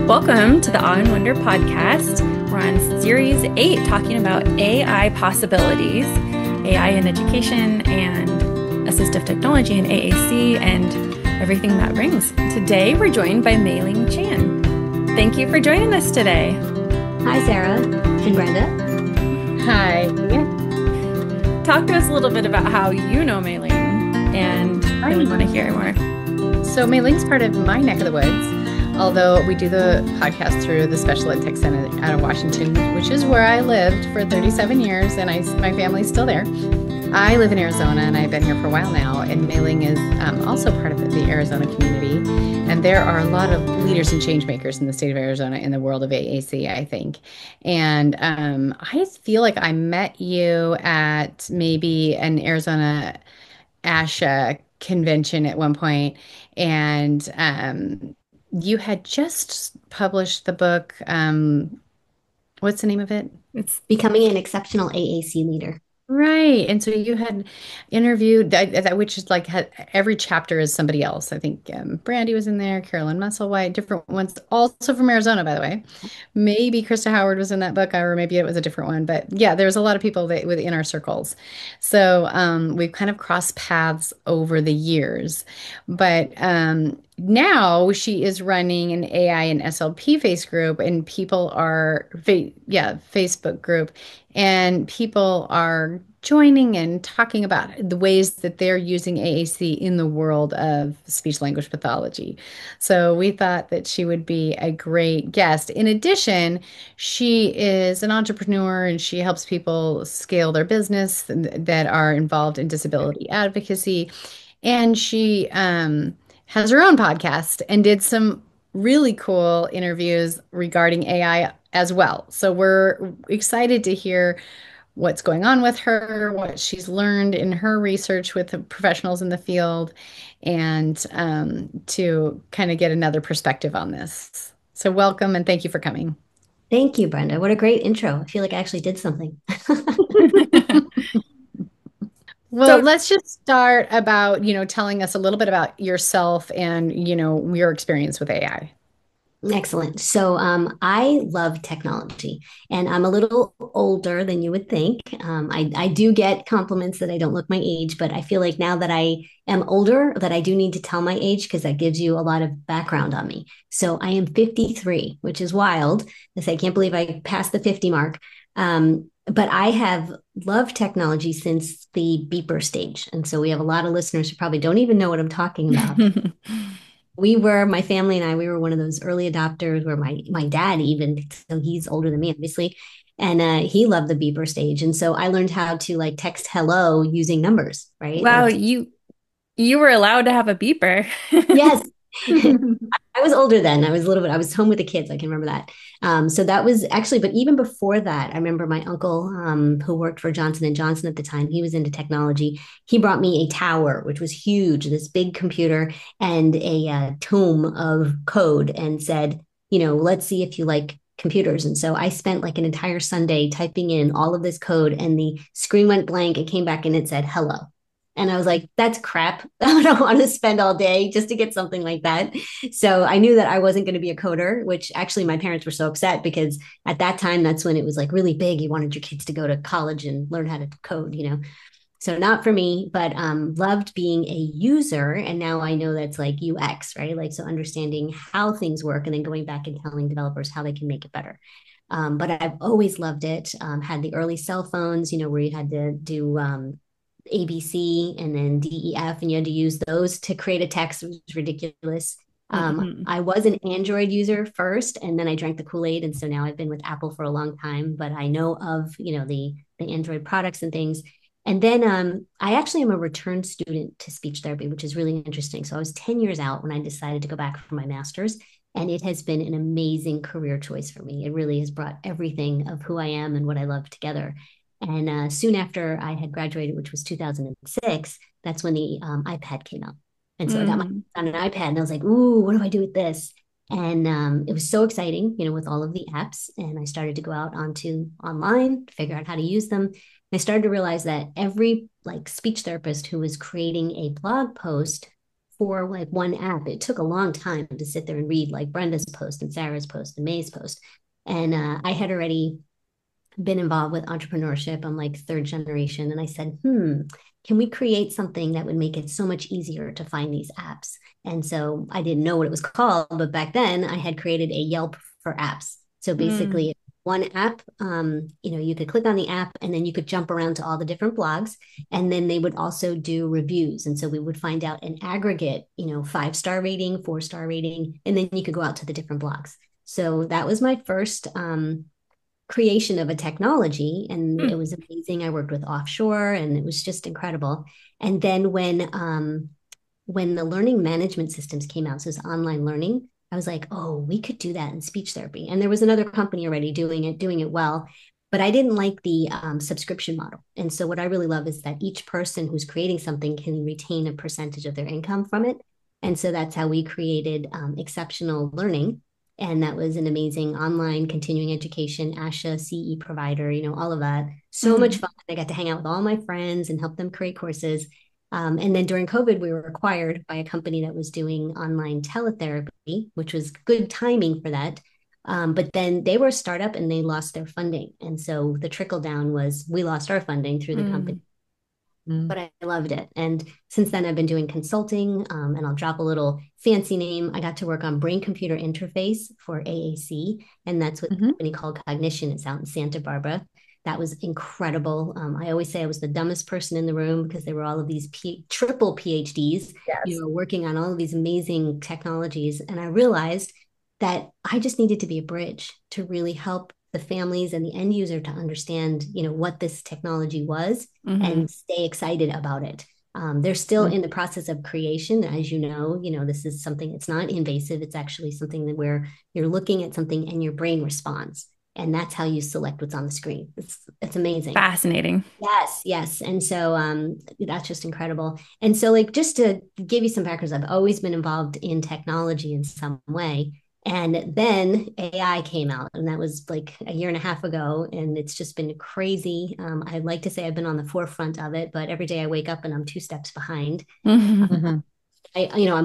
Welcome to the Awe and Wonder podcast. We're on series 8 talking about AI possibilities, AI in education and assistive technology in AAC and everything that brings. Today we're joined by Mai Ling Chan. Thank you for joining us today. Hi, Sarah and Brenda. Hi. Talk to us a little bit about how you know Mai Ling, and then we want to hear more. So Mai Ling's part of my neck of the woods, although we do the podcast through the Special Ed Tech Center out of Washington, which is where I lived for 37 years, and my family's still there. I live in Arizona, and I've been here for a while now, and Mai Ling is also part of the Arizona community, and there are a lot of leaders and change makers in the state of Arizona in the world of AAC, I think. And I feel like I met you at maybe an Arizona ASHA convention at one point, and you had just published the book. What's the name of it? It's Becoming an Exceptional AAC Leader. Right. And so you had interviewed, which is like every chapter is somebody else. I think Brandy was in there, Carolyn Musselwhite, different ones, also from Arizona, by the way. Maybe Krista Howard was in that book, or maybe it was a different one. But yeah, there was a lot of people within our circles. So we've kind of crossed paths over the years. But now she is running an AI and SLP face group, and people are, Facebook group. And people are joining and talking about the ways that they're using AAC in the world of speech language pathology. So we thought that she would be a great guest. In addition, she is an entrepreneur and she helps people scale their business that are involved in disability advocacy. And she has her own podcast and did some really cool interviews regarding AI as well. So we're excited to hear what's going on with her, what she's learned in her research with the professionals in the field, and to kind of get another perspective on this. So welcome and thank you for coming. Thank you, Brenda. What a great intro. I feel like I actually did something. Well, let's just start about, telling us a little bit about yourself and, your experience with AI. Excellent. So I love technology, and I'm a little older than you would think. I do get compliments that I don't look my age, but I feel like now that I am older, that I do need to tell my age because that gives you a lot of background on me. So I am 53, which is wild. I can't believe I passed the 50 mark. But I have loved technology since the beeper stage. And so we have a lot of listeners who probably don't even know what I'm talking about. My family and I, we were one of those early adopters where my dad even, so he's older than me, obviously, and he loved the beeper stage. And so I learned how to like text hello using numbers, right? Wow, like, you were allowed to have a beeper. Yes. I was older then. I was home with the kids. I can remember that. So that was actually, but even before that, I remember my uncle, who worked for Johnson & Johnson at the time, he was into technology. He brought me a tower, which was huge, this big computer and a tome of code, and said, let's see if you like computers. And so I spent like an entire Sunday typing in all of this code, and the screen went blank. It came back and it said, hello. And I was like, that's crap. I don't want to spend all day just to get something like that. So I knew that I wasn't going to be a coder, which actually my parents were so upset because at that time, that's when it was like really big. You wanted your kids to go to college and learn how to code, So not for me, but loved being a user. And now I know that's like UX, right? Like, so understanding how things work and then going back and telling developers how they can make it better. But I've always loved it. Had the early cell phones, where you had to do ABC and then DEF, and you had to use those to create a text. It was ridiculous. I was an Android user first, and then I drank the Kool-Aid, and so now I've been with Apple for a long time. But I know of the Android products and things. And then I actually am a return student to speech therapy, which is really interesting. So I was 10 years out when I decided to go back for my master's, and it has been an amazing career choice for me. It really has brought everything of who I am and what I love together. And soon after I had graduated, which was 2006, that's when the iPad came out. And so I got on an iPad, and I was like, ooh, what do I do with this? And it was so exciting, with all of the apps. And I started to go out onto online, figure out how to use them. I started to realize that every like speech therapist who was creating a blog post for like one app. It took a long time to sit there and read like Brenda's post and Sarah's post and May's post. And I had already been involved with entrepreneurship. I'm like third generation. And I said, can we create something that would make it so much easier to find these apps? And so I didn't know what it was called, but back then I had created a Yelp for apps. So basically, one app, you could click on the app and then you could jump around to all the different blogs. And then they would also do reviews. And so we would find out an aggregate, 5-star rating, 4-star rating, and then you could go out to the different blogs. So that was my first creation of a technology, and it was amazing. I worked with offshore and it was just incredible. And then when the learning management systems came out, so it's online learning, I was like, oh, we could do that in speech therapy. And there was another company already doing it well, but I didn't like the subscription model. And so what I really love is that each person who's creating something can retain a percentage of their income from it. And so that's how we created Exceptional Learning. And that was an amazing online continuing education, ASHA, CE provider, all of that. So much fun. I got to hang out with all my friends and help them create courses. And then during COVID, we were acquired by a company that was doing online teletherapy, which was good timing for that. But then they were a startup and they lost their funding. And so the trickle down was we lost our funding through the company. But I loved it. And since then, I've been doing consulting, and I'll drop a little fancy name. I got to work on brain computer interface for AAC, and that's with a company called Cognition. It's out in Santa Barbara. That was incredible. I always say I was the dumbest person in the room because there were all of these triple PhDs, working on all of these amazing technologies. And I realized that I just needed to be a bridge to really help the families and the end user to understand, what this technology was and stay excited about it. They're still in the process of creation. As this is something, it's not invasive. It's actually something that where you're looking at something and your brain responds. And that's how you select what's on the screen. It's amazing. Fascinating. Yes. And so that's just incredible. And so like, just to give you some backgrounds, I've always been involved in technology in some way. And then AI came out, and that was like a year and a half ago, and it's just been crazy. I'd like to say I've been on the forefront of it, but every day I wake up and I'm 2 steps behind. I'm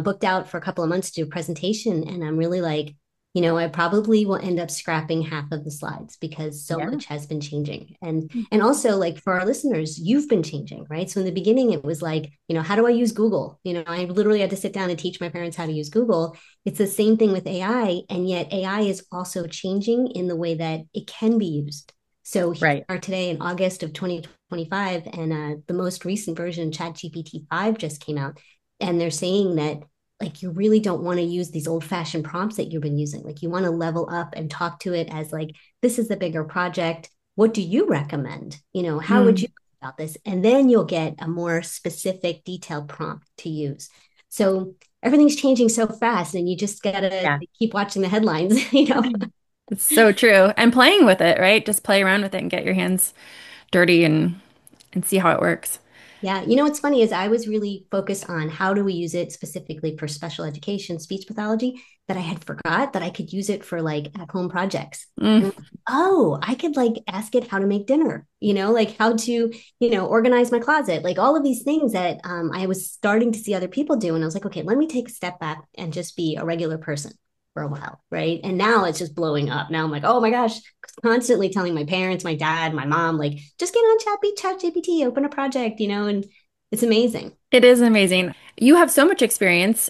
booked out for a couple of months to do a presentation, and I'm really like, I probably will end up scrapping half of the slides because so much has been changing. And also, like, for our listeners, you've been changing, right? So in the beginning, it was like, how do I use Google? I literally had to sit down and teach my parents how to use Google. It's the same thing with AI, and yet AI is also changing in the way that it can be used. So here we are today in August of 2025, and the most recent version, ChatGPT 5, just came out, and they're saying that, like, you really don't want to use these old-fashioned prompts that you've been using. Like, you want to level up and talk to it as like, this is the bigger project. What do you recommend? How would you about this? And then you'll get a more specific, detailed prompt to use. So everything's changing so fast, and you just gotta keep watching the headlines. It's so true. And playing with it, right? Just play around with it and get your hands dirty and see how it works. Yeah. What's funny is I was really focused on how do we use it specifically for special education, speech pathology, that I had forgot that I could use it for like at-home projects. And I could like ask it how to make dinner, like how to, organize my closet, like all of these things that I was starting to see other people do. And I was like, okay, let me take a step back and just be a regular person for a while, right? And now it's just blowing up. Now I'm like, oh my gosh, constantly telling my parents, my dad, my mom, like, just get on ChatGPT, open a project, and it's amazing. It is amazing. You have so much experience.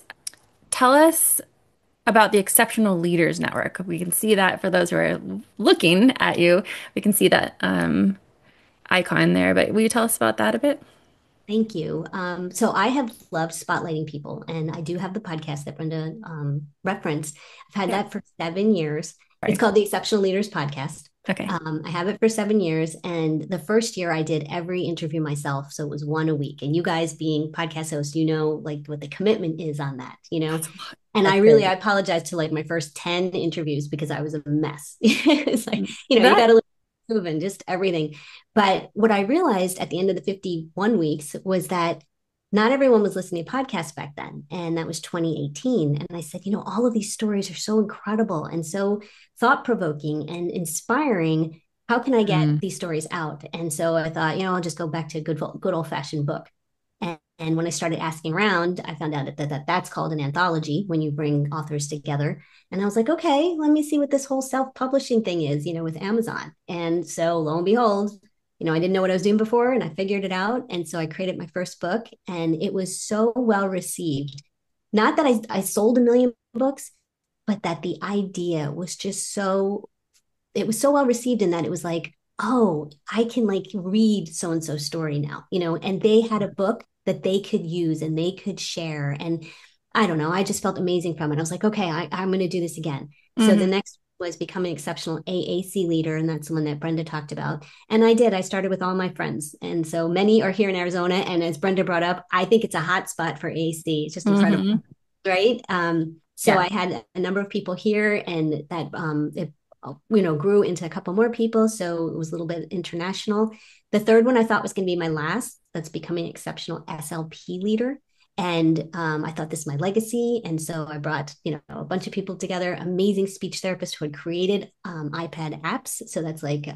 Tell us about the Exceptional Leaders Network. We can see that for those who are looking at you, we can see that icon there, but will you tell us about that a bit? Thank you. So I have loved spotlighting people, and I do have the podcast that Brenda referenced. I've had that for 7 years. It's called the Exceptional Leaders Podcast. Okay. I have it for 7 years, and the first year I did every interview myself, so it was one a week. And you guys being podcast hosts, like what the commitment is on that, And I apologize to like my first 10 interviews because I was a mess. It's like, you got to move and just everything. But what I realized at the end of the 51 weeks was that not everyone was listening to podcasts back then. And that was 2018. And I said, all of these stories are so incredible and so thought-provoking and inspiring. How can I get these stories out? And so I thought, I'll just go back to a good old-fashioned book. And And when I started asking around, I found out that's called an anthology when you bring authors together. And I was like, okay, let me see what this whole self-publishing thing is, with Amazon. And so lo and behold, I didn't know what I was doing before and I figured it out. And so I created my first book and it was so well received. Not that I sold a million books, but that the idea was just it was so well received in that it was like, oh, I can like read so and so's story now, and they had a book that they could use and they could share. And I don't know, I just felt amazing from it. I was like, okay, I'm going to do this again. So the next was become an exceptional AAC leader. And that's the one that Brenda talked about. And I did. I started with all my friends. And so many are here in Arizona. And as Brenda brought up, I think it's a hot spot for AAC. It's just incredible. Right. So I had a number of people here and that it grew into a couple more people. So it was a little bit international. The third one I thought was going to be my last. That's becoming an exceptional SLP leader. And I thought this is my legacy. And so I brought, a bunch of people together, amazing speech therapists who had created iPad apps. So that's like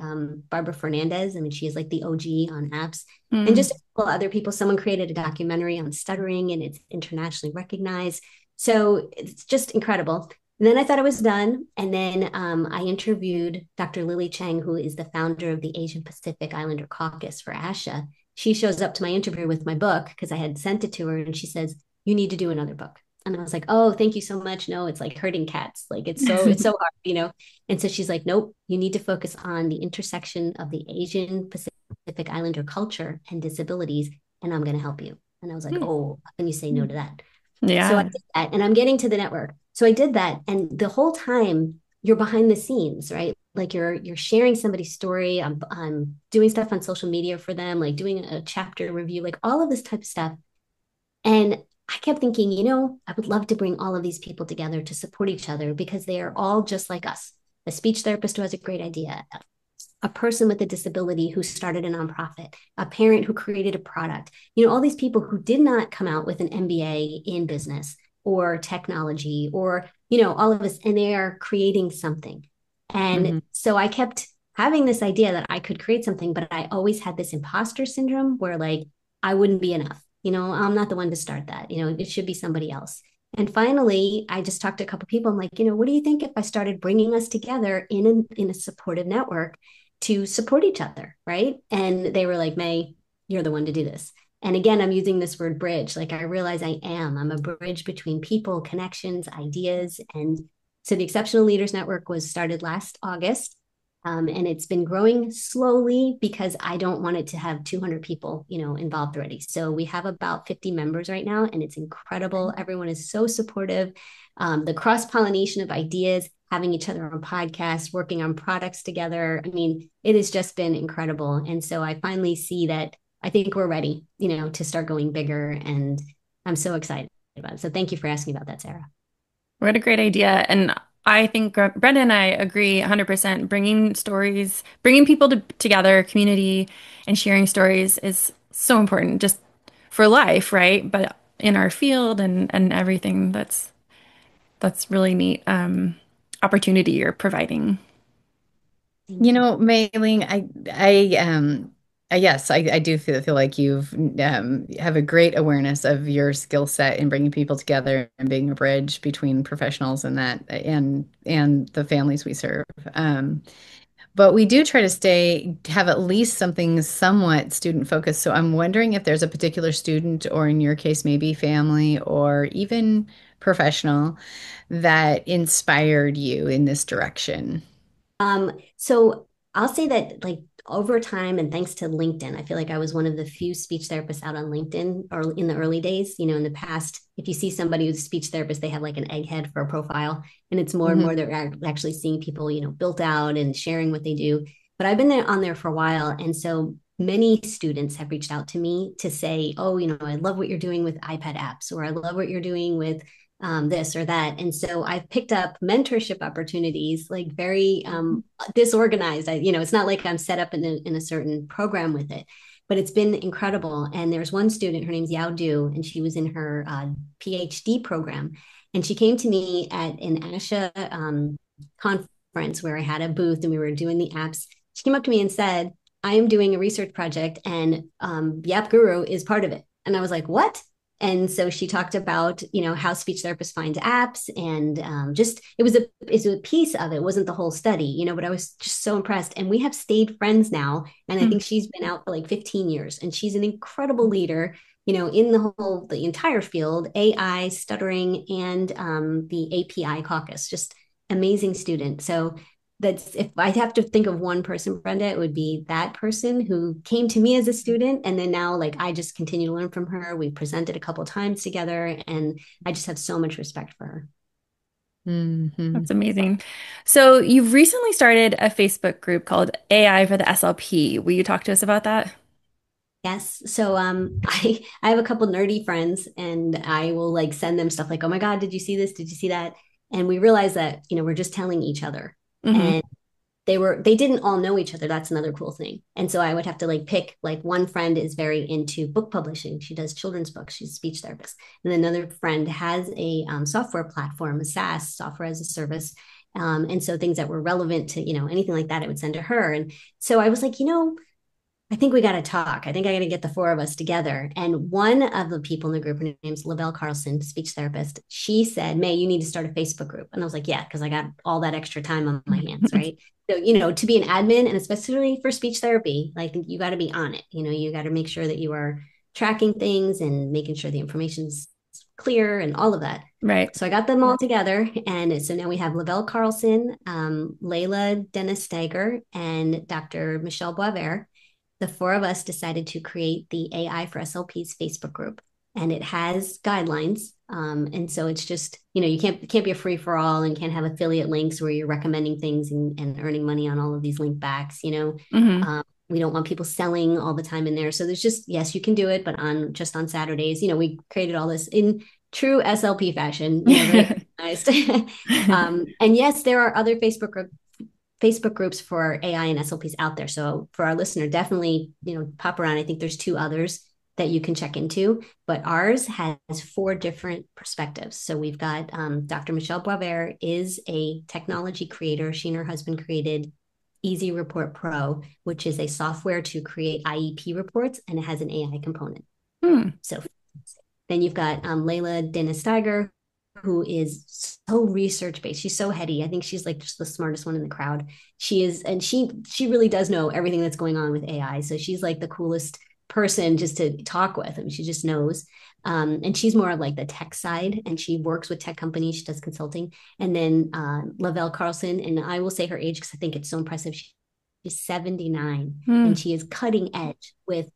Barbara Fernandez. I mean, she is like the OG on apps. And just a couple other people. Someone created a documentary on stuttering and it's internationally recognized. So it's just incredible. And then I thought I was done. And then I interviewed Dr. Lily Chang, who is the founder of the Asian Pacific Islander Caucus for ASHA. She shows up to my interview with my book because I had sent it to her and she says, you need to do another book. And I was like, oh, thank you so much. No, it's like herding cats. Like it's so hard, And so she's like, nope, you need to focus on the intersection of the Asian Pacific Islander culture and disabilities. And I'm going to help you. And I was like, oh, how can you say no to that? Yeah. So I did that and I'm getting to the network. So I did that. And the whole time you're behind the scenes, right? Like you're sharing somebody's story. I'm doing stuff on social media for them, like doing a chapter review, like all of this type of stuff. And I kept thinking, I would love to bring all of these people together to support each other because they are all just like us. A speech therapist who has a great idea, a person with a disability who started a nonprofit, a parent who created a product, all these people who did not come out with an MBA in business or technology or, all of us, and they are creating something. And so I kept having this idea that I could create something, but I always had this imposter syndrome where like, I wouldn't be enough. I'm not the one to start that, it should be somebody else. And finally, I just talked to a couple of people. I'm like, what do you think if I started bringing us together in a supportive network to support each other, right? And they were like, May, you're the one to do this. And again, I'm using this word bridge. Like I realize I'm a bridge between people, connections, ideas. And so the Exceptional Leaders Network was started last August. And it's been growing slowly because I don't want it to have 200 people, involved already. So we have about 50 members right now, and it's incredible. Everyone is so supportive. The cross-pollination of ideas, having each other on podcasts, working on products together. I mean, it has just been incredible. And so I finally see that I think we're ready, to start going bigger. And I'm so excited about it. So thank you for asking about that, Sarah. What a great idea. And I think Brenda and I agree 100%. Bringing stories, bringing people together, community, and sharing stories is so important just for life, right? But in our field and everything, that's really neat opportunity you're providing. Mei Ling, yes, I do feel like you've have a great awareness of your skill set in bringing people together and being a bridge between professionals and that and the families we serve. But we do try to have at least something somewhat student focused. So I'm wondering if there's a particular student, or in your case, maybe family or even professional, that inspired you in this direction. So I'll say that like over time and thanks to LinkedIn, I feel like I was one of the few speech therapists out on LinkedIn or in the early days. In the past, if you see somebody who's a speech therapist, they have like an egghead for a profile. And it's more and more they're actually seeing people, built out and sharing what they do. But I've been on there for a while. And so many students have reached out to me to say, oh, I love what you're doing with iPad apps, or I love what you're doing with this or that. And so I've picked up mentorship opportunities, like very disorganized. It's not like I'm set up in a certain program with it, but it's been incredible. And there's one student, her name's Yao Du, and she was in her PhD program. And she came to me at an ASHA conference where I had a booth and we were doing the apps. She came up to me and said, I am doing a research project and Yap Guru is part of it. And I was like, what? And so she talked about, how speech therapists find apps, and just it's a piece of it. It wasn't the whole study, but I was just so impressed. And we have stayed friends now. And I think she's been out for like 15 years, and she's an incredible leader, in the entire field, AI, stuttering, and the API caucus, just amazing student. So that's, if I have to think of one person, Brenda, it would be that person who came to me as a student, and then now like I just continue to learn from her. We presented a couple of times together, and I just have so much respect for her. That's amazing. So you've recently started a Facebook group called AI for the SLP. Will you talk to us about that? Yes. So I have a couple nerdy friends, and I will like send them stuff like, "Oh my God, did you see this? Did you see that?" And we realize that, we're just telling each other. Hmm. And they didn't all know each other. That's another cool thing. And so I would have to like pick, like, one friend is very into book publishing. She does children's books. She's a speech therapist. And then another friend has a software platform, a SaaS, software as a service. And so things that were relevant to, anything like that, I would send to her. And so I was like, I think we got to talk. I think I got to get the four of us together. And one of the people in the group, her name's Lavelle Carlson, speech therapist. She said, May, you need to start a Facebook group. And I was like, yeah, because I got all that extra time on my hands, right? So, to be an admin, and especially for speech therapy, like, you got to be on it. You got to make sure that you are tracking things and making sure the information's clear and all of that. Right. So I got them all together. And so now we have Lavelle Carlson, Layla Dennis Steiger, and Dr. Michelle Boisvert. The four of us decided to create the AI for SLP's Facebook group, and it has guidelines. And so it's just, you can't be a free for all, and can't have affiliate links where you're recommending things and earning money on all of these link backs. Hmm. We don't want people selling all the time in there. So there's just, yes, you can do it, but on Saturdays, we created all this in true SLP fashion, very organized. And yes, there are other Facebook groups for AI and SLPs out there. So for our listener, definitely, pop around. I think there's two others that you can check into, but ours has four different perspectives. So we've got Dr. Michelle Boisvert is a technology creator. She and her husband created Easy Report Pro, which is a software to create IEP reports, and it has an AI component. Hmm. So then you've got Layla Dennis Steiger, who is so research based. She's so heady. I think she's like just the smartest one in the crowd. She is, and she really does know everything that's going on with AI. So she's like the coolest person just to talk with. I mean, she just knows. And she's more of like the tech side, and she works with tech companies. She does consulting. And then Lavelle Carlson, and I will say her age because I think it's so impressive. She's 79, Hmm. and she is cutting edge with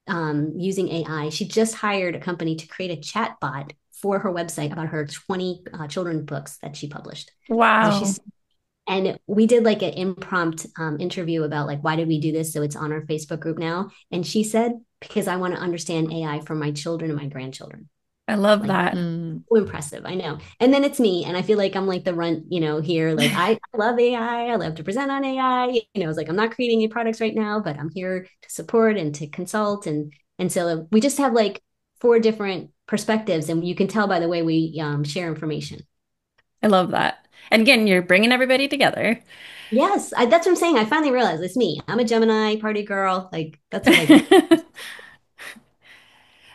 using AI. She just hired a company to create a chat bot for her website about her 20 children's books that she published. So Wow. and we did like an impromptu interview about like, why did we do this? So it's on our Facebook group now. And she said, because I want to understand AI for my children and my grandchildren. I love Like, that. so impressive. I know. And then it's me. And I feel like I'm like the runt, here. Like, I love AI. I love to present on AI. It's like, I'm not creating any products right now, but I'm here to support and to consult. And so we just have like four different perspectives. And you can tell by the way we share information. I love that. And again, you're bringing everybody together. Yes, that's what I'm saying. I finally realized it's me. I'm a Gemini party girl. Like, that's what I do.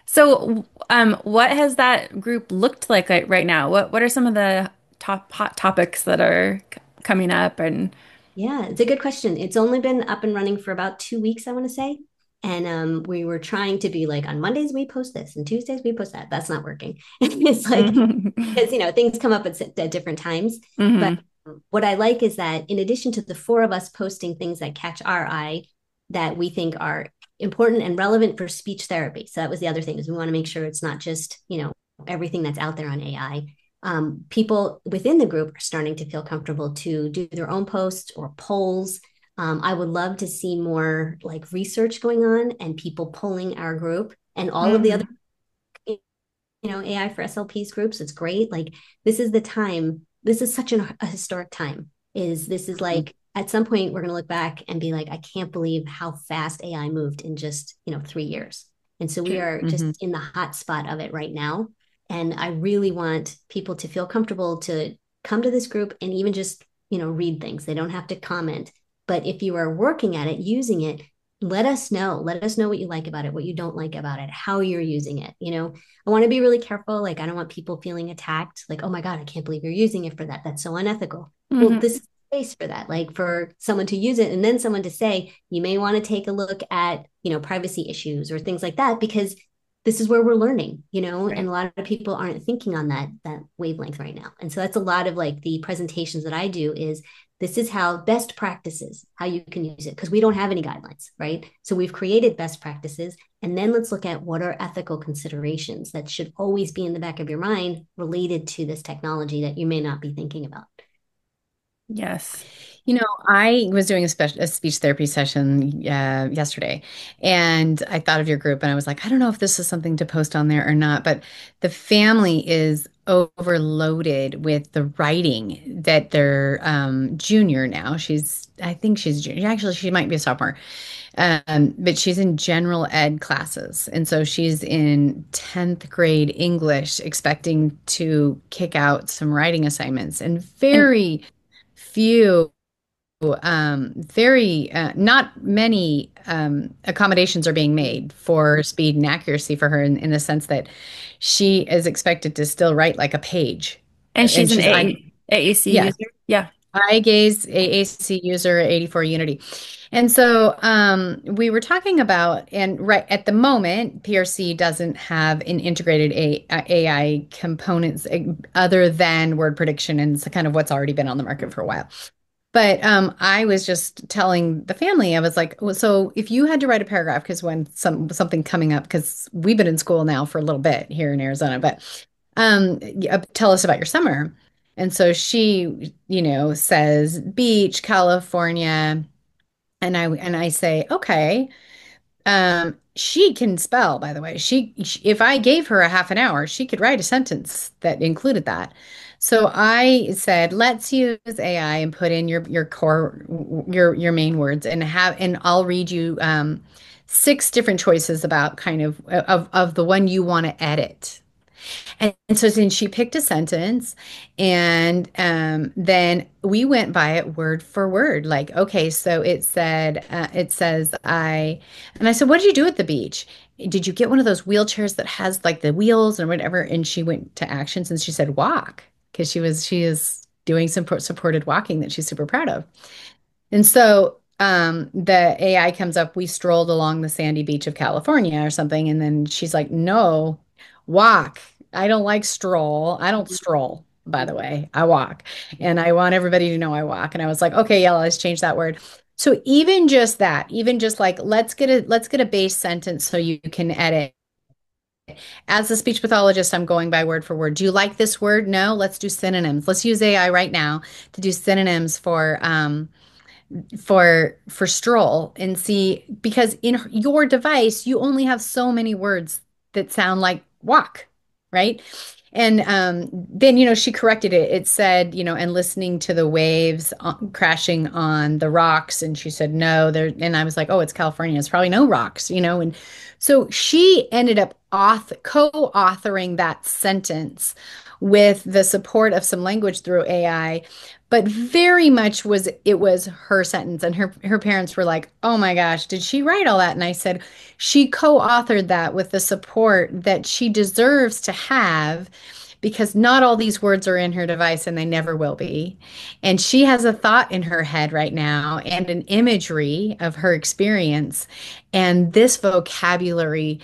So, what has that group looked like right now? What are some of the top hot topics that are coming up? And Yeah, it's a good question. It's only been up and running for about 2 weeks, I want to say. And we were trying to be like, on Mondays we post this and Tuesdays we post that. That's not working. It's like, hmm. because things come up at different times. But Hmm. what I like is that in addition to the four of us posting things that catch our eye that we think are important and relevant for speech therapy. So that was the other thing, is we want to make sure it's not just, everything that's out there on AI. People within the group are starting to feel comfortable to do their own posts or polls. I would love to see more like research going on and people polling our group and all of the other, Hmm. AI for SLPs groups. It's great. Like, this is the time. This is such a historic time. This is like, at some point we're going to look back and be like, I can't believe how fast AI moved in just 3 years. And so we True. are just in the hot spot of it right now. And I really want people to feel comfortable to come to this group and even just read things. They don't have to comment. But if you are working at it, using it, Let us know what you like about it, what you don't like about it, how you're using it. I want to be really careful. Like, I don't want people feeling attacked, like, oh my God, I can't believe you're using it for that, that's so unethical. Well, Hmm. this is space for that, like for someone to use it and then someone to say you may want to take a look at privacy issues or things like that, because this is where we're learning, and Right. a lot of people aren't thinking on that wavelength right now. And so that's a lot of like the presentations that I do is this is how best practices, how you can use it, because we don't have any guidelines, right? So we've created best practices, and then let's look at what are ethical considerations that should always be in the back of your mind related to this technology that you may not be thinking about. Yes. I was doing a speech therapy session yesterday, and I thought of your group, and I was like, I don't know if this is something to post on there or not, but the family is overloaded with the writing that they're junior now. I think she's junior. Actually, she might be a sophomore, but she's in general ed classes, and so she's in 10th grade English, expecting to kick out some writing assignments, and And very few very not many accommodations are being made for speed and accuracy for her in the sense that she is expected to still write like a page. and And she's an she's I AAC Yes, user. Yeah. eye gaze AAC user 84 Unity. And so we were talking about, and right at the moment, PRC doesn't have an integrated AI components other than word prediction, and it's kind of what's already been on the market for a while. But I was just telling the family, I was like, well, so if you had to write a paragraph, because when something coming up, because we've been in school now for a little bit here in Arizona, but tell us about your summer. And so she, says beach, California, and I say, okay. She can spell, by the way. If I gave her a half an hour, she could write a sentence that included that. So I said, let's use AI and put in your core, your main words, and I'll read you six different choices about kind of the one you want to edit. And so then she picked a sentence, and then we went by it word for word. Like, okay, so it says, and I said, what did you do at the beach? Did you get one of those wheelchairs that has like the wheels and whatever? And she went to actions and she said, walk, because she is doing some supported walking that she's super proud of. And so the AI comes up, we strolled along the sandy beach of California or something. And then she's like, no, walk. I don't like stroll. I don't stroll, by the way. I walk. And I want everybody to know I walk. And I was like, okay, yeah, let's change that word. So even just that, even just like let's get a base sentence so you can edit. As a speech pathologist, I'm going by word for word. Do you like this word? No, let's do synonyms. Let's use AI right now to do synonyms for stroll and see, because in your device you only have so many words that sound like walk, right? And then she corrected it. It said, and listening to the waves crashing on the rocks, and she said no there, and I was like, oh, it's California, it's probably no rocks, and so she ended up co-authoring that sentence with the support of some language through AI, but very much was her sentence. And her parents were like, oh my gosh, did she write all that? And I said, she co-authored that with the support that she deserves to have, because not all these words are in her device and they never will be. And she has a thought in her head right now and an imagery of her experience, and this vocabulary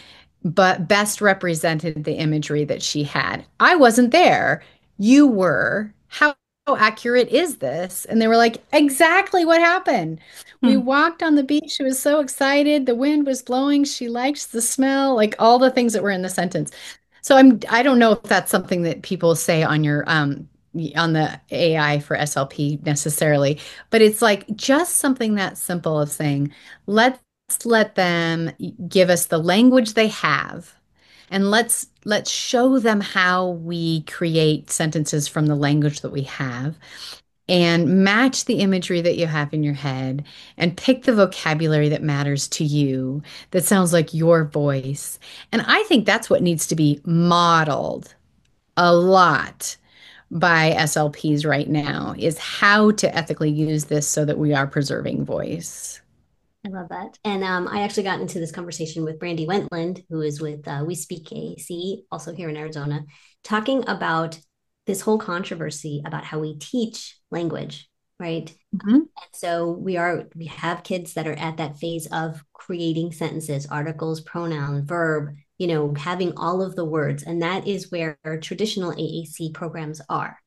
but best represented the imagery that she had. I wasn't there. You were. How accurate is this? And they were like, exactly what happened. We Hmm. walked on the beach. She was so excited. The wind was blowing. She liked the smell, like all the things that were in the sentence. So I don't know if that's something that people say on your on the AI for SLP necessarily, but it's like just something that simple of saying, let's let them give us the language they have, and let's show them how we create sentences from the language that we have, and match the imagery that you have in your head, and pick the vocabulary that matters to you, that sounds like your voice. And I think that's what needs to be modeled a lot by SLPs right now, is how to ethically use this so that we are preserving voice. I love that. And I actually got into this conversation with Brandy Wentland, who is with We Speak AAC, also here in Arizona, talking about this whole controversy about how we teach language, right? Mm-hmm. And so we have kids that are at that phase of creating sentences, articles, pronoun, verb, having all of the words. And that is where traditional AAC programs are.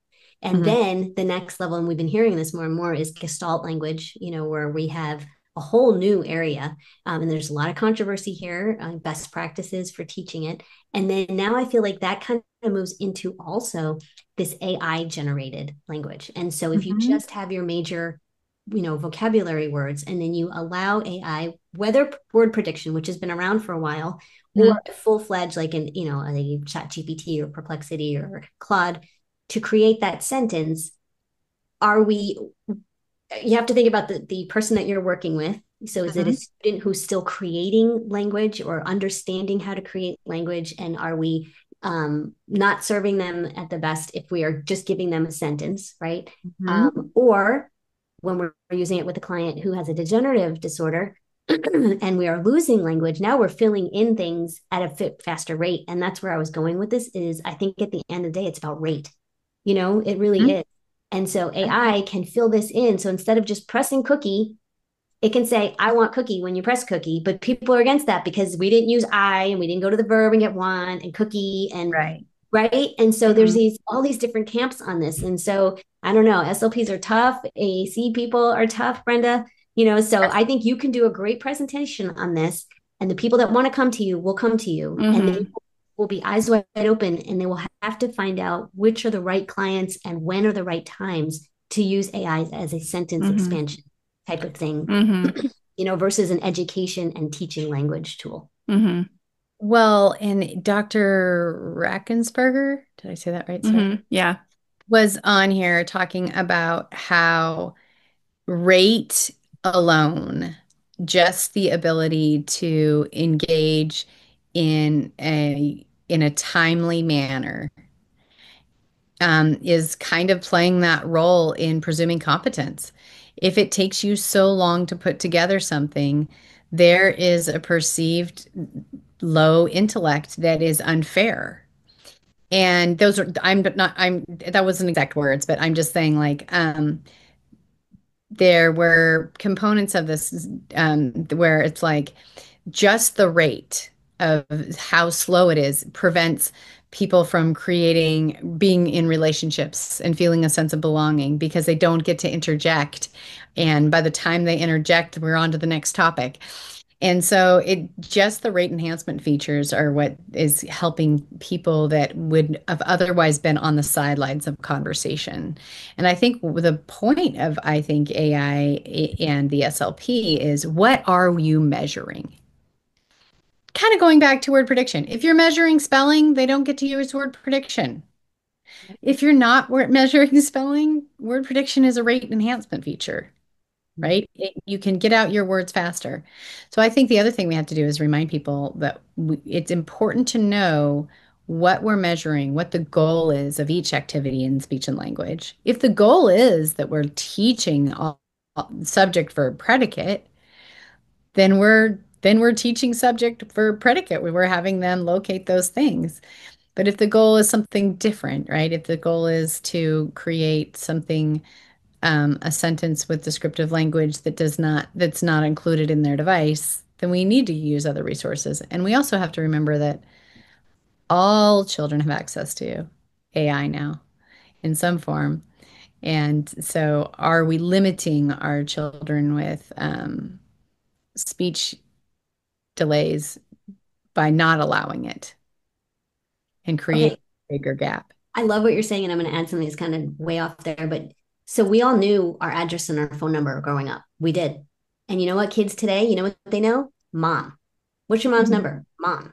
And Mm-hmm. then the next level, and we've been hearing this more and more, is Gestalt language, where we have a whole new area. And there's a lot of controversy here, best practices for teaching it. And then now I feel like that kind of moves into also this AI generated language. And so if you Mm-hmm. just have your major, vocabulary words, and then you allow AI, whether word prediction, which has been around for a while, or full fledged, like a Chat GPT or Perplexity or Claude, to create that sentence, you have to think about the person that you're working with. So is it a student who's still creating language or understanding how to create language? And are we not serving them at the best if we are just giving them a sentence, right? Mm-hmm. Or when we're using it with a client who has a degenerative disorder and we are losing language, now we're filling in things at a faster rate. And that's where I was going with this is I think at the end of the day, it's about rate. It really is. And so AI can fill this in. So instead of just pressing cookie, it can say, I want cookie when you press cookie. But people are against that because we didn't use I and we didn't go to the verb and get want and cookie and Right. right. And so there's all these different camps on this. And so I don't know, SLPs are tough, AAC people are tough, Brenda. So I think you can do a great presentation on this. And the people that want to come to you will come to you. And they will be eyes wide open and they will have to find out which are the right clients and when are the right times to use AI as a sentence expansion type of thing, versus an education and teaching language tool. Well, and Dr. Rackensberger, did I say that right? Sorry. Yeah. Was on here talking about how rate alone, just the ability to engage in a timely manner, is kind of playing that role in presuming competence. If it takes you so long to put together something, there is a perceived low intellect that is unfair. And those are, that wasn't exact words, but I'm just saying like, there were components of this, where it's like just the rate of how slow it is prevents people from being in relationships and feeling a sense of belonging because they don't get to interject. And by the time they interject, we're on to the next topic. And so just the rate enhancement features are what is helping people that would have otherwise been on the sidelines of conversation. And I think the point of, I think, AI and the SLP is, what are you measuring? Kind of going back to word prediction. If you're measuring spelling, they don't get to use word prediction. If you're not measuring spelling, word prediction is a rate enhancement feature, right? You can get out your words faster. So I think the other thing we have to do is remind people that it's important to know what we're measuring, what the goal is of each activity in speech and language. If the goal is that we're teaching all subject verb predicate, then we're teaching subject verb predicate. We were having them locate those things. But if the goal is something different, right? If the goal is to create something, a sentence with descriptive language that's not included in their device, then we need to use other resources. And we also have to remember that all children have access to AI now in some form. And so are we limiting our children with speech delays by not allowing it and create Okay. a bigger gap? I love what you're saying, and I'm going to add something that's kind of way off there. But so we all knew our address and our phone number growing up. We did. And you know what, kids today, you know what they know? Mom. What's your mom's number? Mom.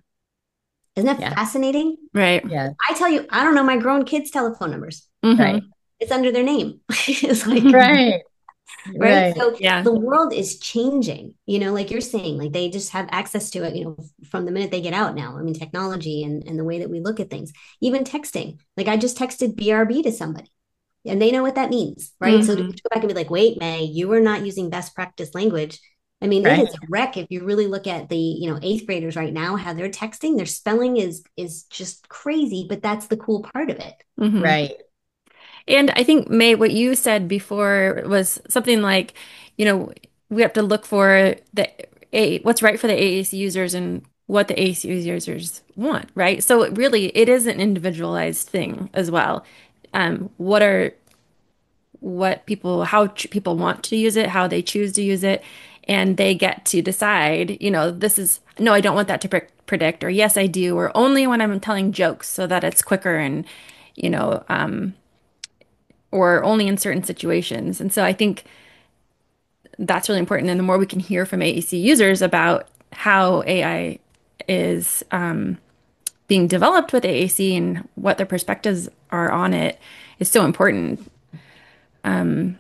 Isn't that Yeah. fascinating? Right. Yeah. I tell you, I don't know my grown kids' telephone numbers. Right. It's under their name. It's like, Right. right. Right. So Yeah. the world is changing, like you're saying, like they just have access to it, from the minute they get out now. I mean, technology and the way that we look at things, even texting. Like I just texted BRB to somebody and they know what that means, right? So to go back and be like, wait, May, you were not using best practice language. I mean, it Right. is a wreck if you really look at the, eighth graders right now, how they're texting, their spelling is just crazy, but that's the cool part of it. Hmm. Right. And I think, May, what you said before was something like, you know, we have to look for what's right for the AAC users and what the AAC users want, right? So it is an individualized thing as well. What are what people how people want to use it, how they choose to use it, and they get to decide, this is no, I don't want that to predict, or yes, I do, or only when I'm telling jokes so that it's quicker and you know, or only in certain situations. And so I think that's really important. And the more we can hear from AEC users about how AI is being developed with AAC and what their perspectives are on it is so important. Um,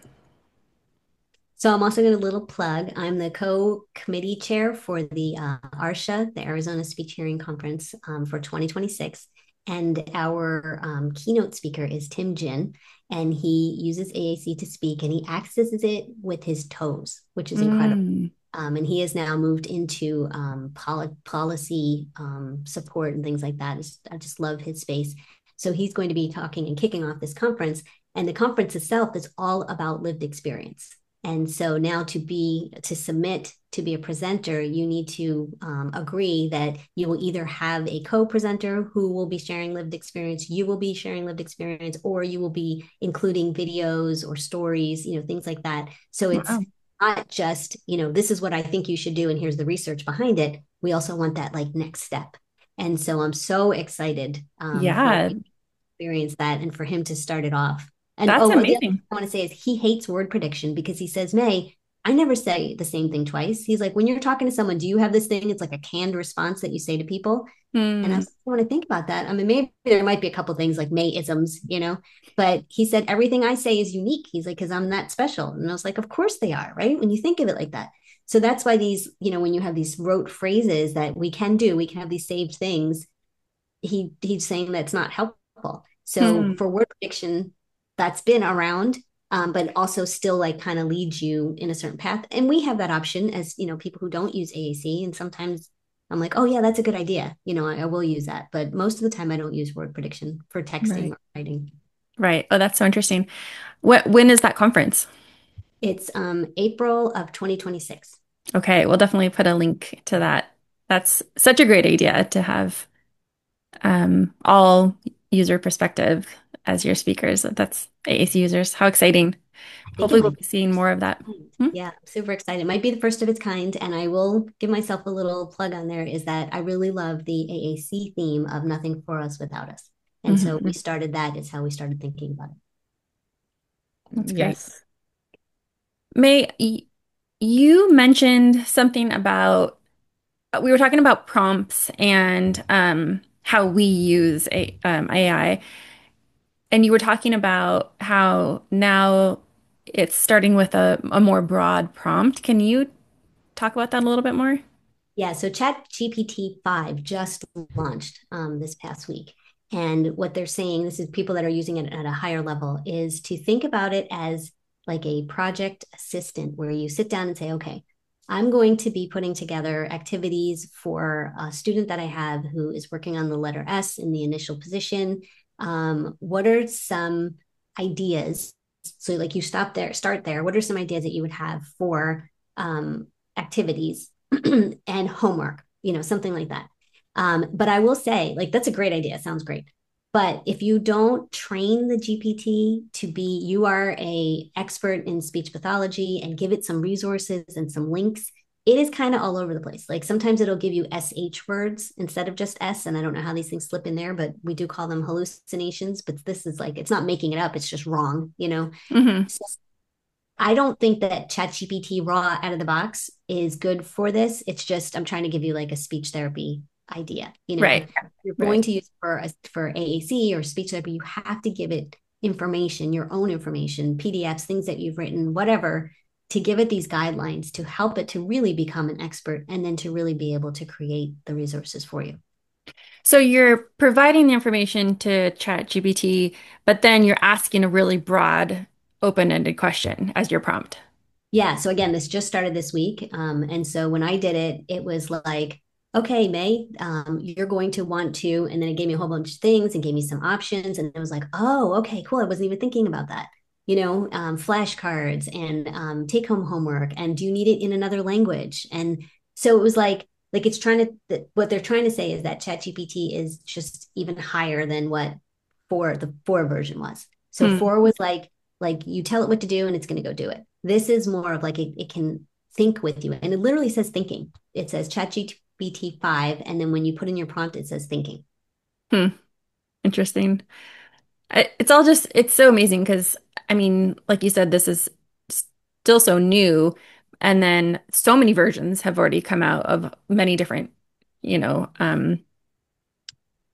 So I'm also going to little plug. I'm the co-committee chair for the ARSHA, the Arizona Speech Hearing Conference for 2026. And our keynote speaker is Tim Jin, and he uses AAC to speak, and he accesses it with his toes, which is incredible. mm, And he has now moved into policy support and things like that. I just love his space. So he's going to be talking and kicking off this conference. And the conference itself is all about lived experience. And so now to submit to be a presenter, you need to agree that you will either have a co-presenter who will be sharing lived experience, you will be sharing lived experience, or you will be including videos or stories, things like that. So it's wow. not just, this is what I think you should do, and here's the research behind it. We also want that like next step. And so I'm so excited for Yeah, you to experience that and for him to start it off. And that's oh, the other thing amazing. I want to say is he hates word prediction because he says, May, I never say the same thing twice. He's like, when you're talking to someone, do you have this thing? It's like a canned response that you say to people. And I Hmm, was like, when I think about that, I mean, maybe there might be a couple things like May-isms, but he said everything I say is unique. He's like, because I'm that special. And I was like, of course they are, right? When you think of it like that. So that's why these, when you have these rote phrases that we can do, we can have these saved things. He's saying that's not helpful. So hmm, for word prediction, that's been around, but also still like kind of leads you in a certain path. And we have that option as people who don't use AAC. And sometimes I'm like, oh yeah, that's a good idea. I will use that. But most of the time, I don't use word prediction for texting right, or writing. right. Oh, that's so interesting. When is that conference? It's April of 2026. Okay, we'll definitely put a link to that. That's such a great idea to have all user perspective as your speakers. That's AAC users. How exciting. I think it Hopefully we'll might be be seeing the first more of of its that. kind. Hmm? Yeah, I'm super excited. It might be the first of its kind. And I will give myself a little plug on there is that I really love the AAC theme of nothing for us without us. And so we Mhm. started that is how we started thinking about it. That's great. Yes. May, you mentioned something about we were talking about prompts and how we use AI, and you were talking about how now it's starting with a more broad prompt. Can you talk about that a little bit more? Yeah, so Chat GPT 5 just launched this past week. And what they're saying, this is people that are using it at a higher level, is to think about it as like a project assistant where you sit down and say, okay, I'm going to be putting together activities for a student that I have who is working on the letter S in the initial position. What are some ideas? So, like you start there. What are some ideas that you would have for activities and homework, something like that. But I will say, like, that's a great idea. Sounds great. But if you don't train the GPT to be, you are a expert in speech pathology and give it some resources and some links, it is kind of all over the place. Like sometimes it'll give you SH words instead of just S. And I don't know how these things slip in there, but we do call them hallucinations. But this is like, it's not making it up. It's just wrong. Hmm. So I don't think that ChatGPT raw out of the box is good for this. It's just I'm trying to give you like a speech therapy idea. Right, If you're going right. to use for AAC or speech therapy, you have to give it information, your own information, PDFs, things that you've written, whatever, to give it these guidelines to help it to really become an expert and then to really be able to create the resources for you. So you're providing the information to ChatGPT, but then you're asking a really broad, open-ended question as your prompt. Yeah. So again, this just started this week. And so when I did it, it was like, okay, May, you're going to want to, and then it gave me a whole bunch of things and gave me some options. And it was like, oh, okay, cool. I wasn't even thinking about that. Flashcards and take home homework. And do you need it in another language? And so it was like it's trying to, what they're trying to say is that ChatGPT is just even higher than what the four version was. So Hmm. four was like you tell it what to do and it's going to go do it. This is more of like it can think with you. And it literally says thinking. It says ChatGPT 5. And then when you put in your prompt, it says thinking. Hmm. Interesting. It's all just, it's so amazing because, I mean, like you said, this is still so new. And then so many versions have already come out of many different, you know,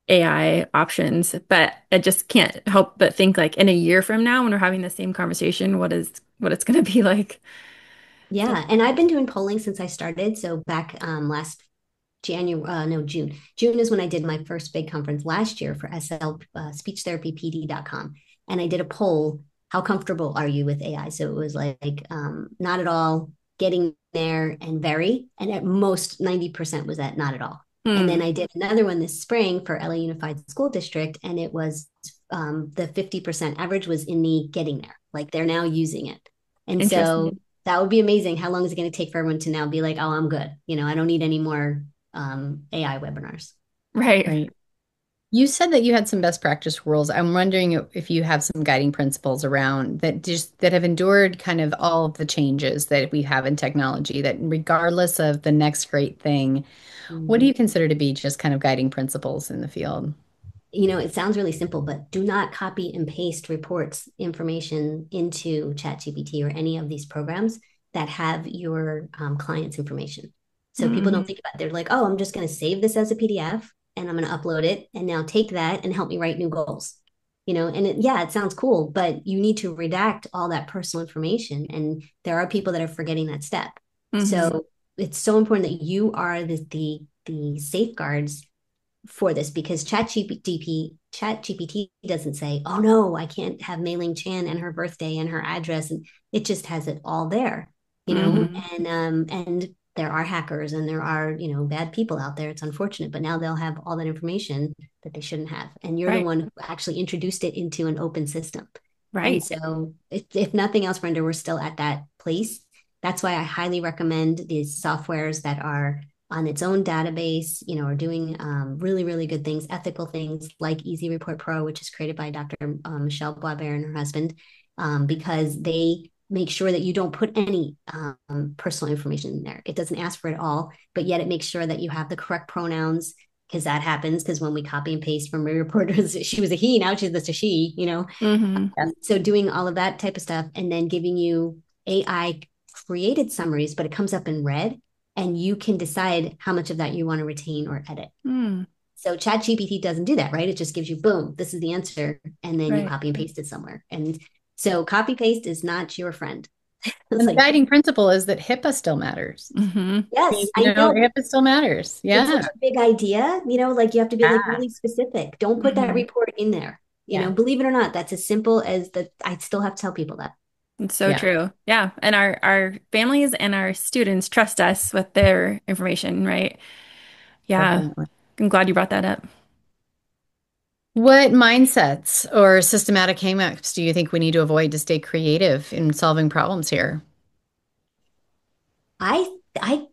AI options. But I just can't help but think like in a year from now, when we're having the same conversation, what it's going to be like. So, Yeah. And I've been doing polling since I started. So back last January, no, June. June is when I did my first big conference last year for SL speechtherapypd.com. And I did a poll. How comfortable are you with AI? So it was like not at all, getting there, and very. And at most 90% was at not at all. And then hmm, I did another one this spring for LA Unified School District. And it was the 50% average was in the getting there. Like they're now using it. And so interesting. that would be amazing. How long is it going to take for everyone to now be like, oh, I'm good. I don't need any more AI webinars. Right. Right. You said that you had some best practice rules. I'm wondering if you have some guiding principles around that just that have endured kind of all of the changes that we have in technology, that regardless of the next great thing, what do Mm. you consider to be just kind of guiding principles in the field? It sounds really simple, but do not copy and paste reports information into ChatGPT or any of these programs that have your client's information. So people don't Hmm. think about it. They're like, oh, I'm just going to save this as a PDF and I'm going to upload it and now take that and help me write new goals. And yeah, it sounds cool, but you need to redact all that personal information. And there are people that are forgetting that step. Hmm. So it's so important that you are the safeguards for this because ChatGPT doesn't say, "Oh no, I can't have Mai Ling Chan and her birthday and her address," and it just has it all there, Hmm. and there are hackers and there are bad people out there. It's unfortunate, but now they'll have all that information that they shouldn't have, and you're the Right. one who actually introduced it into an open system. And Right. so, if nothing else, Brenda, we're still at that place. That's why I highly recommend these softwares that are on its own database, are doing really, really good things, ethical things like Easy Report Pro, which is created by Dr. Michelle Boisvert and her husband, because they make sure that you don't put any personal information in there. It doesn't ask for it all, but yet it makes sure that you have the correct pronouns because that happens because when we copy and paste from a reporter, she was a he, now she's just a she. Hmm. So doing all of that type of stuff and then giving you AI created summaries, but it comes up in red and you can decide how much of that you want to retain or edit. Hmm. So ChatGPT doesn't do that, right? It just gives you boom, this is the answer, and then you Right. copy and paste it somewhere. And so copy paste is not your friend. It's And the like, guiding principle is that HIPAA still matters. Hmm. yes, You I know, know. HIPAA still matters. It's Yeah. such a big idea, like you have to be like Yeah. really specific. Don't put that Hmm. report in there. Yeah. Believe it or not, that's as simple as that. I still have to tell people that. It's so Yeah. true. Yeah. And our families and our students trust us with their information, right? Yeah. Definitely. I'm glad you brought that up. What mindsets or systematic hangups do you think we need to avoid to stay creative in solving problems here? I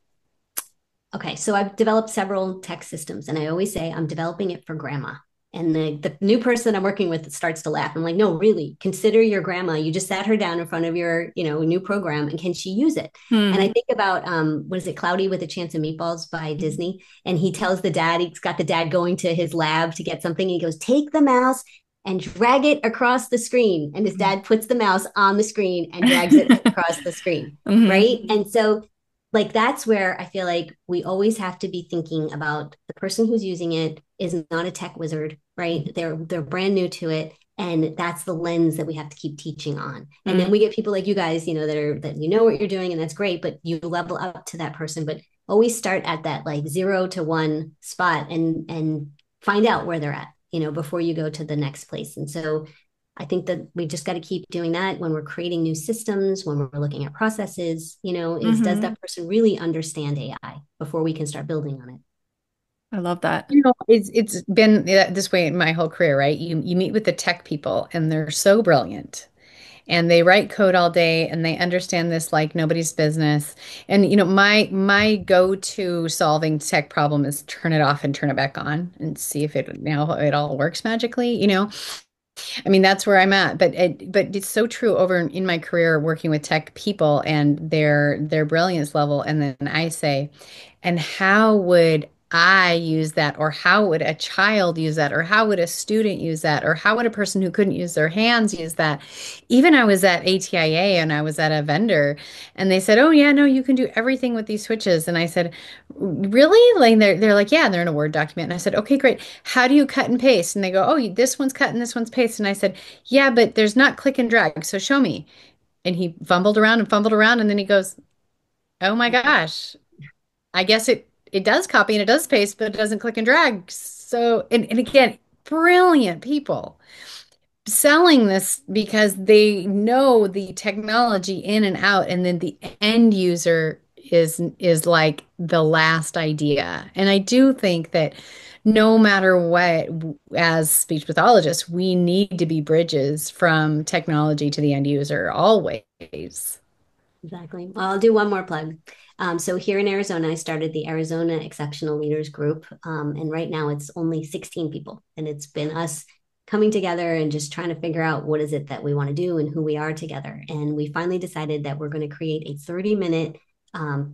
Okay, so I've developed several tech systems, and I always say I'm developing it for grandma. And the new person I'm working with starts to laugh. I'm like, no, really, consider your grandma. You just sat her down in front of your, new program, and can she use it? And I Hmm. think about what is it, Cloudy with a Chance of Meatballs by Disney, and he tells the dad, he's got the dad going to his lab to get something. And he goes, take the mouse and drag it across the screen, and his dad puts the mouse on the screen and drags it across the screen, Hmm. right? And so like that's where I feel like we always have to be thinking about the person who's using it is not a tech wizard, right? They're brand new to it. And that's the lens that we have to keep teaching on. And then we get people like you guys, that what you're doing, and that's great, but you level up to that person. But always start at that like 0 to 1 spot and find out where they're at, before you go to the next place. And so I think that we just got to keep doing that when we're creating new systems, when we're looking at processes, is does Hmm. that person really understand AI before we can start building on it? I love that. It's been this way in my whole career, right? You meet with the tech people and they're so brilliant and they write code all day and they understand this like nobody's business. And my go-to solving tech problem is turn it off and turn it back on and see if it all works magically, I mean, that's where I'm at, but it's so true over in my career working with tech people and their brilliance level. And then I say, and how would I use that, or how would a child use that, or how would a student use that, or how would a person who couldn't use their hands use that? Even I was at ATIA and I was at a vendor, and they said, "Oh yeah, no, you can do everything with these switches." And I said, "Really?" Like they're like, "Yeah," and they're in a Word document. And I said, "Okay, great. How do you cut and paste?" And they go, "Oh, this one's cut and this one's paste." And I said, "Yeah, but there's not click and drag. So show me." And he fumbled around, and then he goes, "Oh my gosh, I guess it does copy and it does paste, but it doesn't click and drag." So, and again, brilliant people selling this because they know the technology in and out, and then the end user is like the last idea. And I do think that no matter what, as speech pathologists, we need to be bridges from technology to the end user always. Exactly. Well, I'll do one more plug. So here in Arizona, I started the Arizona Exceptional Leaders Group. And right now it's only 16 people. And it's been us coming together and just trying to figure out what is it that we want to do and who we are together. And we finally decided that we're going to create a 30-minute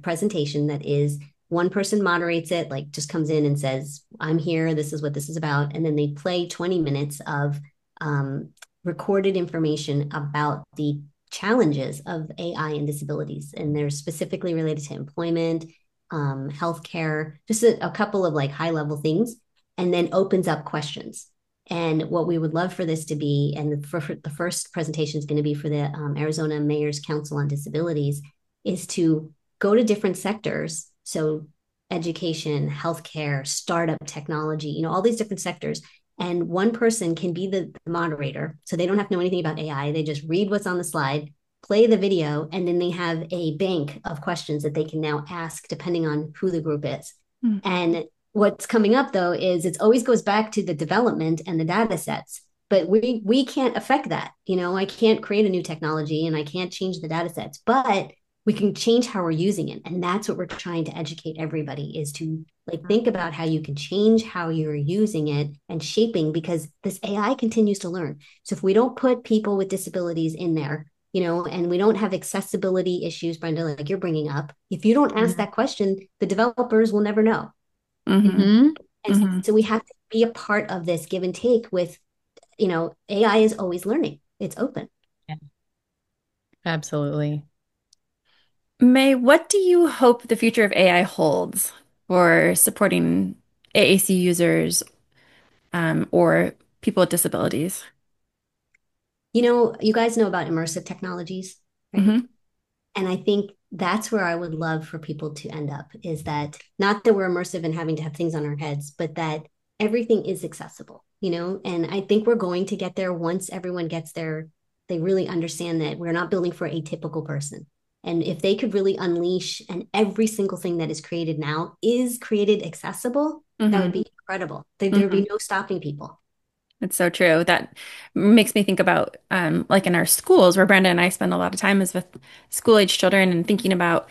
presentation that is one person moderates it, like just comes in and says, I'm here, this is what this is about. And then they play 20 minutes of um, recorded information about the challenges of AI and disabilities. And they're specifically related to employment, healthcare, just a couple of like high level things, and then opens up questions. And what we would love for this to be, and the first presentation is going to be for the Arizona Mayor's Council on Disabilities, is to go to different sectors. So education, healthcare, startup technology, all these different sectors, and one person can be the moderator. So they don't have to know anything about AI. They just read what's on the slide, play the video, and then they have a bank of questions that they can now ask depending on who the group is. Mm. And what's coming up though is it always goes back to the development and the data sets. But we can't affect that. I can't create a new technology and I can't change the data sets, but we can change how we're using it. And that's what we're trying to educate everybody is to like think about how you can change how you're using it and shaping because this AI continues to learn. So if we don't put people with disabilities in there, and we don't have accessibility issues, Brenda, like you're bringing up, if you don't ask that question, the developers will never know. Hmm. Hmm. And Hmm. so we have to be a part of this give and take with, AI is always learning. It's open. Yeah, absolutely. May, what do you hope the future of AI holds for supporting AAC users or people with disabilities? You guys know about immersive technologies, right? Hmm. And I think that's where I would love for people to end up is that not that we're immersive and having to have things on our heads, but that everything is accessible, And I think we're going to get there once everyone gets there. They really understand that we're not building for a typical person. And if they could really unleash and every single thing that is created now is created accessible, that would Hmm. be incredible. There would Hmm. be no stopping people. It's so true. That makes me think about like in our schools where Brenda and I spend a lot of time is with school age children and thinking about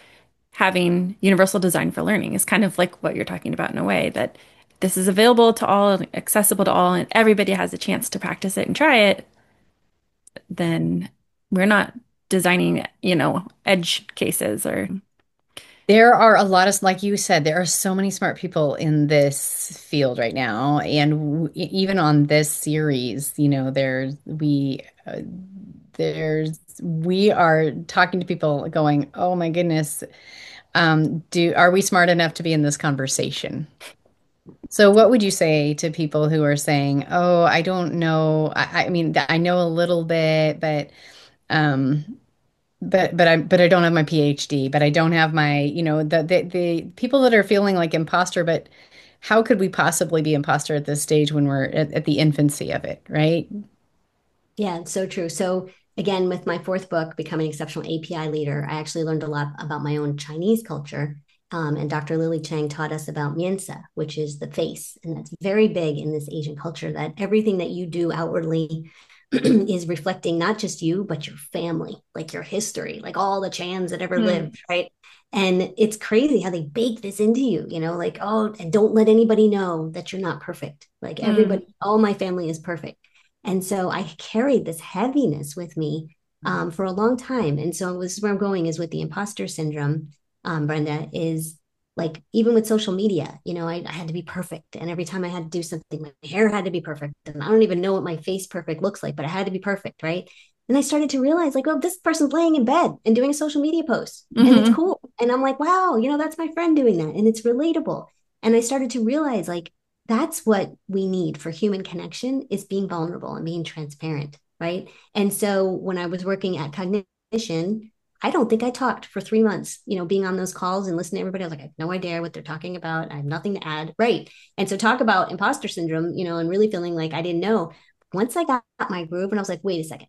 having universal design for learning is kind of like what you're talking about in a way that this is available to all, accessible to all, and everybody has a chance to practice it and try it, then we're not designing, edge cases or There are a lot of, like you said, there are so many smart people in this field right now, and even on this series, we are talking to people going, "Oh my goodness, do are we smart enough to be in this conversation?" So, what would you say to people who are saying, "Oh, I don't know. I mean, I know a little bit, um, but I don't have my PhD, but I don't have my, the people that are feeling like imposter, but how could we possibly be imposter at this stage when we're at the infancy of it, right?" Yeah, it's so true. So again, with my fourth book, Becoming an Exceptional API Leader, I actually learned a lot about my own Chinese culture. And Dr. Lily Chang taught us about miansa, which is the face. And that's very big in this Asian culture, that everything that you do outwardly is reflecting not just you, but your family, like your history, like all the Chans that ever lived, right? And it's crazy how they bake this into you, like, oh, and don't let anybody know that you're not perfect. Like everybody, all my family is perfect. And so I carried this heaviness with me for a long time. And so this is where I'm going is with the imposter syndrome, Brenda, is like even with social media, I had to be perfect. And every time I had to do something, my hair had to be perfect. And I don't even know what my face perfect looks like, but I had to be perfect, right? And I started to realize, like, oh, this person's laying in bed and doing a social media post, and it's cool. And I'm like, wow, that's my friend doing that, and it's relatable. And I started to realize, like, that's what we need for human connection is being vulnerable and being transparent, right? And so when I was working at Cognition, I don't think I talked for 3 months, being on those calls and listening to everybody. I was like, I have no idea what they're talking about. I have nothing to add. Right. And so talk about imposter syndrome, and really feeling like I didn't know. Once I got my groove and I was like, wait a second,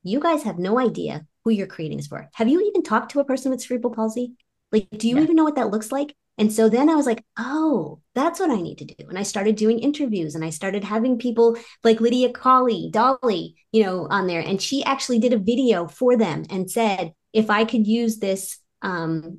you guys have no idea who you're creating this for. Have you even talked to a person with cerebral palsy? Like, do you even know what that looks like? And so then I was like, oh, that's what I need to do. And I started doing interviews and I started having people like Lydia Colley, Dolly, on there. And she actually did a video for them and said, if I could use this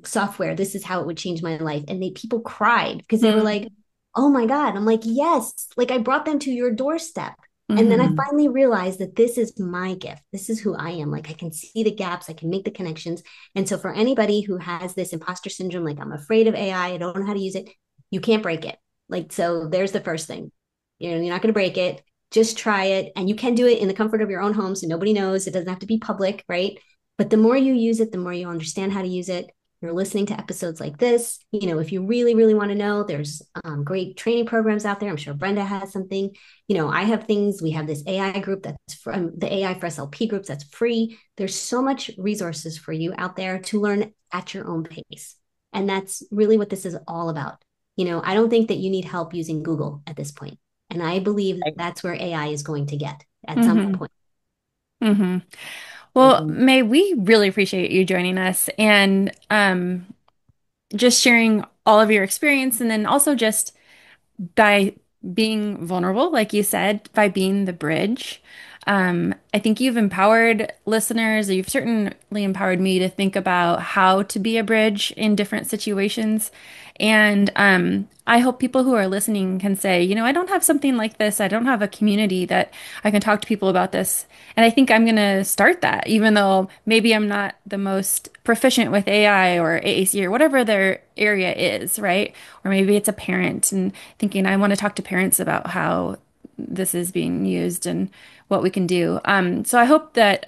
software, this is how it would change my life. And people cried because they were like, oh my God. I'm like, yes, like I brought them to your doorstep. And then I finally realized that this is my gift. This is who I am. Like I can see the gaps, I can make the connections. And so for anybody who has this imposter syndrome, like I'm afraid of AI, I don't know how to use it, you can't break it. Like, so there's the first thing. You're not going to break it. Just try it. And you can do it in the comfort of your own home. So nobody knows. It doesn't have to be public, right? But the more you use it, the more you understand how to use it. You're listening to episodes like this. If you really, really want to know, there's great training programs out there. I'm sure Brenda has something. I have things. We have this AI group that's from the AI for SLP groups that's free. There's so much resources for you out there to learn at your own pace. And that's really what this is all about. I don't think that you need help using Google at this point. And I believe that's where AI is going to get at some point. Well, May, we really appreciate you joining us and just sharing all of your experience and then also just by being vulnerable, like you said, by being the bridge. I think you've empowered listeners. You've certainly empowered me to think about how to be a bridge in different situations. And I hope people who are listening can say, I don't have something like this. I don't have a community that I can talk to people about this. And I think I'm going to start that, even though maybe I'm not the most proficient with AI or AAC or whatever their area is, right? Or maybe it's a parent and thinking, I want to talk to parents about how this is being used and what we can do. So I hope that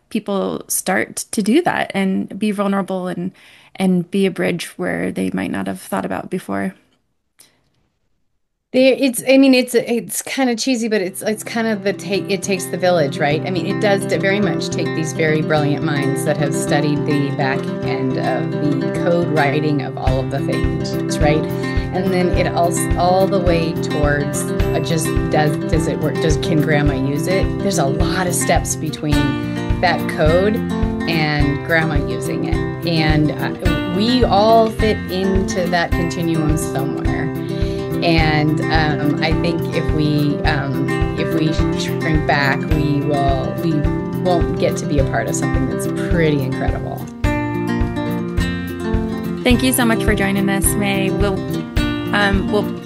people start to do that and be vulnerable and be a bridge where they might not have thought about before. It's kind of cheesy, but it's kind of it takes the village, right? I mean, it does very much take these very brilliant minds that have studied the back end of the code writing of all of the things, right? And then it all the way towards just does it work? Can grandma use it? There's a lot of steps between that code and grandma using it, and we all fit into that continuum somewhere. And I think if we shrink back, we won't get to be a part of something that's pretty incredible. Thank you so much for joining us, May. We'll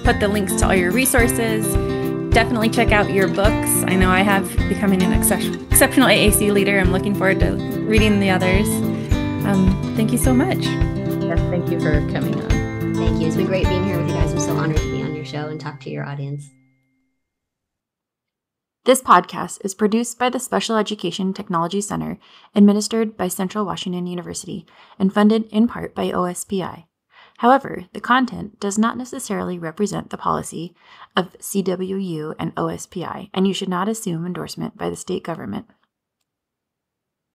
put the links to all your resources. Definitely check out your books. I know I have Becoming an Exceptional AAC Leader. I'm looking forward to reading the others. Thank you so much. Yes, thank you for coming on. Thank you. It's been great being here with you guys. I'm so honored to be on your show and talk to your audience. This podcast is produced by the Special Education Technology Center, administered by Central Washington University, and funded in part by OSPI. However, the content does not necessarily represent the policy of CWU and OSPI, and you should not assume endorsement by the state government.